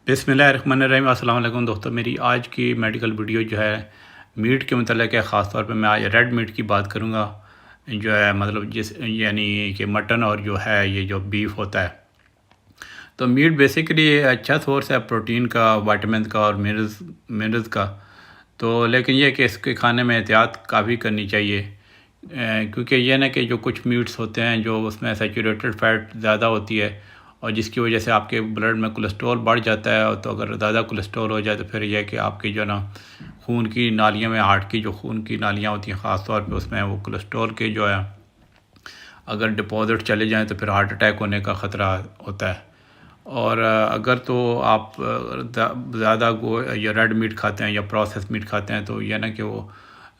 बिस्मिल्लाहिर्रहमानिर्रहीम। अस्सलाम वालेकुम दोस्तों, मेरी आज की मेडिकल वीडियो जो है मीट के मतलब है। ख़ास तौर पे मैं आज रेड मीट की बात करूँगा, जो है मतलब जिस यानी कि मटन और जो है ये जो बीफ होता है। तो मीट बेसिकली अच्छा सोर्स है प्रोटीन का, विटामिन का और मिनरल्स का। तो लेकिन ये कि इसके खाने में एहतियात काफ़ी करनी चाहिए, क्योंकि ये ना कि जो कुछ मीट्स होते हैं जो उसमें सैचुरेटेड फैट ज़्यादा होती है और जिसकी वजह से आपके ब्लड में कोलेस्ट्रॉल बढ़ जाता है। तो अगर ज़्यादा कोलेस्ट्रॉल हो जाए तो फिर यह कि आपकी जो ना खून की नालियों में, हार्ट की जो खून की नालियाँ होती हैं ख़ास तौर पे, उसमें वो कोलेस्ट्रॉल के जो है अगर डिपॉज़िट चले जाएँ तो फिर हार्ट अटैक होने का ख़तरा होता है। और अगर तो आप ज़्यादा या रेड मीट खाते हैं या प्रोसेस मीट खाते हैं तो यह ना कि वो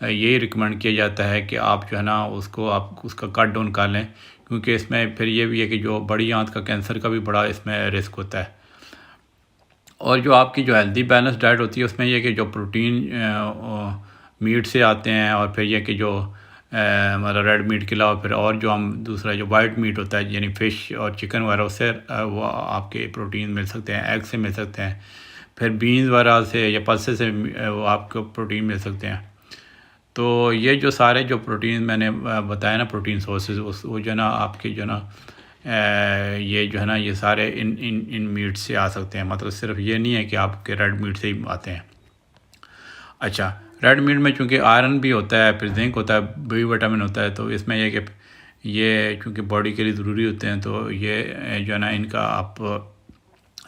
यही रिकमेंड किया जाता है कि आप जो है ना उसको आप उसका कट डाउन कर लें, क्योंकि इसमें फिर ये भी है कि जो बड़ी आंत का कैंसर का भी बड़ा इसमें रिस्क होता है। और जो आपकी जो हेल्दी बैलेंस डाइट होती है उसमें यह कि जो प्रोटीन मीट से आते हैं और फिर यह कि जो मतलब रेड मीट के अलावा फिर और जो हम दूसरा जो वाइट मीट होता है यानी फ़िश और चिकन वगैरह, उससे वो आपके प्रोटीन मिल सकते हैं, एग से मिल सकते हैं, फिर बीन्स वगैरह से या पल्सेस से वो आपको प्रोटीन मिल सकते हैं। तो ये जो सारे जो प्रोटीन मैंने बताया ना, प्रोटीन सोर्सेज, उस वो जो है ना आपके जो ना ये जो है ना ये सारे इन मीट से आ सकते हैं। मतलब सिर्फ ये नहीं है कि आपके रेड मीट से ही आते हैं। अच्छा, रेड मीट में चूँकि आयरन भी होता है, फिर जिंक होता है, बी विटामिन होता है, तो इसमें यह कि ये चूँकि बॉडी के लिए ज़रूरी होते हैं, तो ये जो है ना इनका आप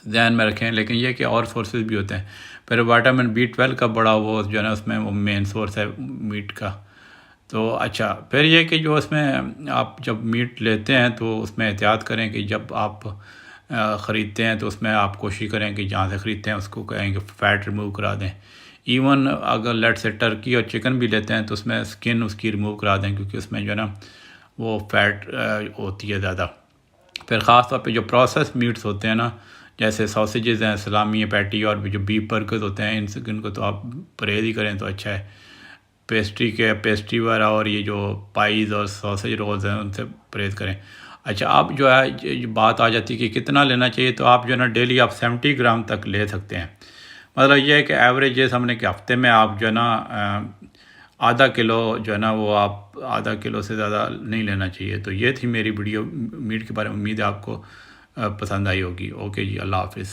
ध्यान में रखें। लेकिन ये कि और सोर्सेज भी होते हैं। फिर विटामिन B12 का बड़ा वो जो है ना उसमें वो मेन सोर्स है मीट का। तो अच्छा, फिर ये कि जो इसमें आप जब मीट लेते हैं तो उसमें एहतियात करें कि जब आप ख़रीदते हैं तो उसमें आप कोशिश करें कि जहाँ से ख़रीदते हैं उसको कहें कि फ़ैट रिमूव करा दें। इवन अगर लेट से टर्की और चिकन भी लेते हैं तो उसमें स्किन उसकी रिमूव करा दें, क्योंकि उसमें जो है ना वो फैट होती है ज़्यादा। फिर ख़ास तौर पे जो प्रोसेस मीट्स होते हैं ना, जैसे सॉसेजेस हैं, सलामी है, पैटी और भी जो बीफ बर्गर्स होते हैं, इनको तो आप परहेज़ ही करें तो अच्छा है। पेस्ट्री वगैरह और ये जो पाइज़ और सॉसेज रोल्स हैं उनसे परहेज़ करें। अच्छा, आप जो है जो बात आ जाती है कि कितना लेना चाहिए, तो आप जो है ना डेली आप 70 ग्राम तक ले सकते हैं। मतलब ये है कि एवरेज ये समझने कि हफ्ते में आप जो है ना आधा किलो जो है ना वो आप आधा किलो से ज़्यादा नहीं लेना चाहिए। तो ये थी मेरी वीडियो मीट के बारे में। उम्मीद है आपको पसंद आई होगी। ओके जी, अल्लाह हाफ़िज़।